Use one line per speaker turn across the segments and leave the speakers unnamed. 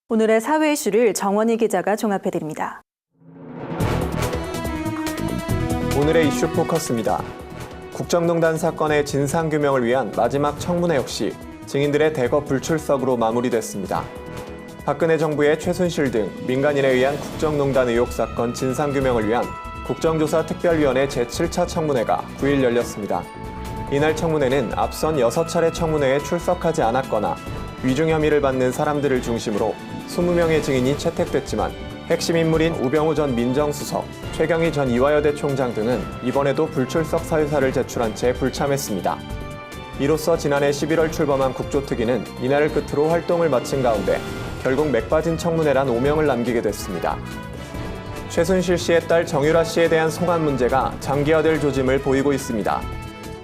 오늘의 사회 이슈를 정원희 기자가 종합해드립니다.
오늘의 이슈 포커스입니다. 국정농단 사건의 진상규명을 위한 마지막 청문회 역시 증인들의 대거 불출석으로 마무리됐습니다. 박근혜 정부의 최순실 등 민간인에 의한 국정농단 의혹 사건 진상규명을 위한 국정조사특별위원회 제7차 청문회가 9일 열렸습니다. 이날 청문회는 앞선 6차례 청문회에 출석하지 않았거나 위중 혐의를 받는 사람들을 중심으로 20명의 증인이 채택됐지만 핵심 인물인 우병우 전 민정수석, 최경희 전 이화여대 총장 등은 이번에도 불출석 사유사를 제출한 채 불참했습니다. 이로써 지난해 11월 출범한 국조특위는 이날을 끝으로 활동을 마친 가운데 결국 맥 빠진 청문회란 오명을 남기게 됐습니다. 최순실 씨의 딸 정유라 씨에 대한 송환 문제가 장기화될 조짐을 보이고 있습니다.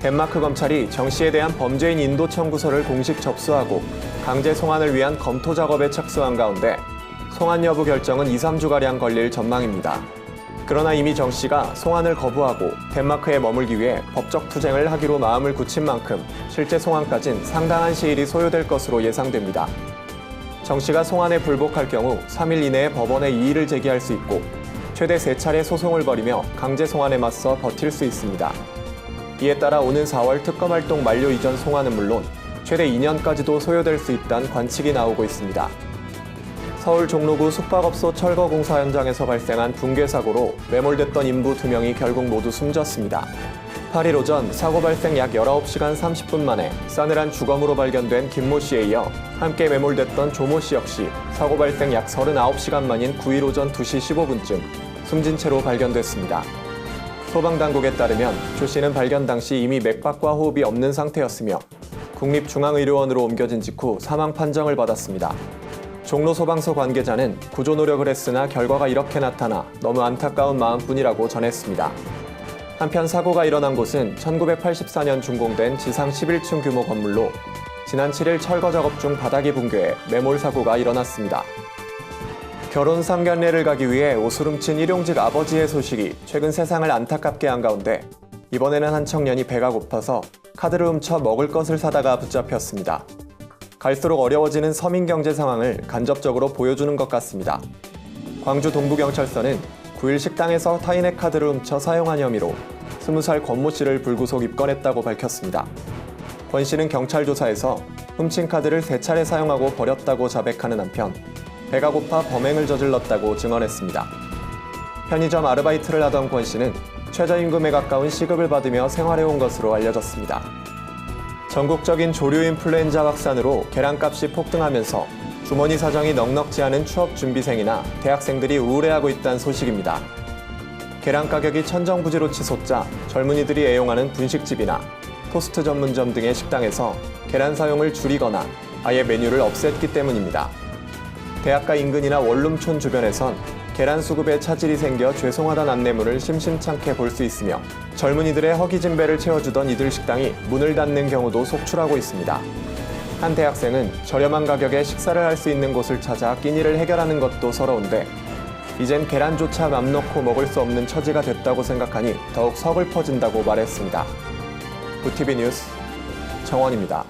덴마크 검찰이 정 씨에 대한 범죄인 인도 청구서를 공식 접수하고 강제 송환을 위한 검토 작업에 착수한 가운데 송환 여부 결정은 2-3주가량 걸릴 전망입니다. 그러나 이미 정 씨가 송환을 거부하고 덴마크에 머물기 위해 법적 투쟁을 하기로 마음을 굳힌 만큼 실제 송환까진 상당한 시일이 소요될 것으로 예상됩니다. 정 씨가 송환에 불복할 경우 3일 이내에 법원에 이의를 제기할 수 있고 최대 3차례 소송을 벌이며 강제 송환에 맞서 버틸 수 있습니다. 이에 따라 오는 4월 특검 활동 만료 이전 송환은 물론 최대 2년까지도 소요될 수 있다는 관측이 나오고 있습니다. 서울 종로구 숙박업소 철거 공사 현장에서 발생한 붕괴 사고로 매몰됐던 인부 2명이 결국 모두 숨졌습니다. 8일 오전 사고 발생 약 19시간 30분 만에 싸늘한 주검으로 발견된 김모 씨에 이어 함께 매몰됐던 조모 씨 역시 사고 발생 약 39시간 만인 9일 오전 2시 15분쯤 숨진 채로 발견됐습니다. 소방당국에 따르면 조 씨는 발견 당시 이미 맥박과 호흡이 없는 상태였으며 국립중앙의료원으로 옮겨진 직후 사망 판정을 받았습니다. 종로소방서 관계자는 구조 노력을 했으나 결과가 이렇게 나타나 너무 안타까운 마음뿐이라고 전했습니다. 한편 사고가 일어난 곳은 1984년 준공된 지상 11층 규모 건물로 지난 7일 철거 작업 중 바닥이 붕괴해 매몰 사고가 일어났습니다. 결혼 상견례를 가기 위해 옷을 훔친 일용직 아버지의 소식이 최근 세상을 안타깝게 한 가운데 이번에는 한 청년이 배가 고파서 카드를 훔쳐 먹을 것을 사다가 붙잡혔습니다. 갈수록 어려워지는 서민 경제 상황을 간접적으로 보여주는 것 같습니다. 광주 동부경찰서는 9일 식당에서 타인의 카드를 훔쳐 사용한 혐의로 20살 권모 씨를 불구속 입건했다고 밝혔습니다. 권 씨는 경찰 조사에서 훔친 카드를 3차례 사용하고 버렸다고 자백하는 한편 배가 고파 범행을 저질렀다고 증언했습니다. 편의점 아르바이트를 하던 권 씨는 최저임금에 가까운 시급을 받으며 생활해온 것으로 알려졌습니다. 전국적인 조류 인플루엔자 확산으로 계란값이 폭등하면서 주머니 사정이 넉넉지 않은 취업 준비생이나 대학생들이 우울해하고 있다는 소식입니다. 계란 가격이 천정부지로 치솟자 젊은이들이 애용하는 분식집이나 토스트 전문점 등의 식당에서 계란 사용을 줄이거나 아예 메뉴를 없앴기 때문입니다. 대학가 인근이나 원룸촌 주변에선 계란 수급에 차질이 생겨 죄송하다는 안내문을 심심찮게 볼 수 있으며 젊은이들의 허기진배를 채워주던 이들 식당이 문을 닫는 경우도 속출하고 있습니다. 한 대학생은 저렴한 가격에 식사를 할 수 있는 곳을 찾아 끼니를 해결하는 것도 서러운데 이젠 계란조차 맘 놓고 먹을 수 없는 처지가 됐다고 생각하니 더욱 서글퍼진다고 말했습니다. 부티비 뉴스 정원입니다.